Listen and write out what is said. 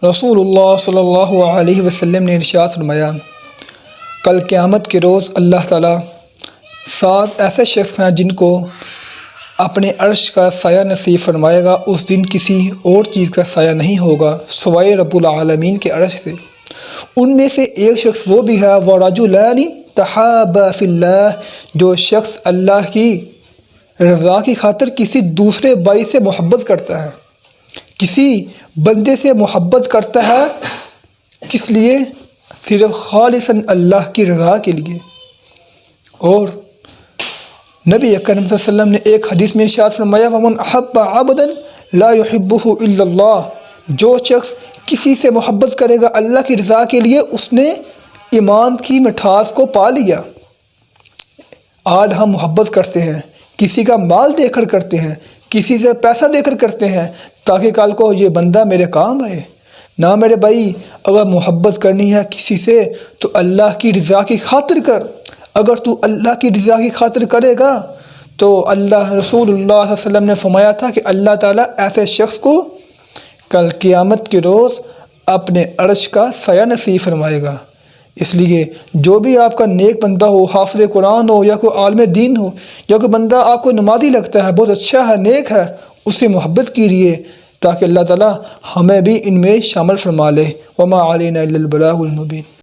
رسول اللہ صلی اللہ علیہ وسلم نے ارشاد فرمایا، کل قیامت کے روز اللہ تعالیٰ 7 ایسے شخص ہیں جن کو اپنے عرش کا سایہ نصیب فرمائے گا۔ اس دن کسی اور چیز کا سایہ نہیں ہوگا سوائے رب العالمین کے عرش سے۔ ان میں سے ایک شخص وہ بھی ہے وَرَجُلَانِ تَحَابَا فِی اللَّهِ، جو شخص اللہ کی رضا کی خاطر کسی دوسرے بھائی سے محبت کرتا ہے، کسی بندے سے محبت کرتا ہے، کس لیے؟ صرف خالصاً اللہ کی رضا کے لیے۔ اور نبی اکرم صلی اللہ علیہ وسلم نے ایک حدیث میں ارشاد فرمایا، وَمَنْ أَحَبَّ عَبْدًا لَا يُحِبُّهُ إِلَّا اللَّهُ، جو شخص کسی سے محبت کرے گا اللہ کی رضا کے لیے، اس نے ایمان کی مٹھاس کو پا لیا۔ آج ہم محبت کرتے ہیں، کسی کا مال دے کر کرتے ہیں، کسی سے پیسہ دے کر کرتے ہیں تاکہ کل کو یہ بندہ میرے کام آئے۔ نہ میرے بھائی، اگر محبت کرنی ہے کسی سے تو اللہ کی رضا کی خاطر کر۔ اگر تو اللہ کی رضا کی خاطر کرے گا تو رسول اللہ صلی اللہ علیہ وسلم نے فرمایا تھا کہ اللہ تعالیٰ ایسے شخص کو کل قیامت کے روز اپنے عرش کا سایہ نصیب فرمائے گا۔ اس لیے جو بھی آپ کا نیک بندہ ہو، حافظ قرآن ہو یا کوئی عالم دین ہو یا کوئی بندہ آپ کو نمازی لگتا ہے، بہت اچھا ہے، نیک ہے، اس سے محبت کیجیے تاکہ اللہ تعالیٰ ہمیں بھی ان میں شامل فرما لے۔ وَمَا عَلَيْنَا إِلَّا الْبَلَاغُ الْمُبِينُ۔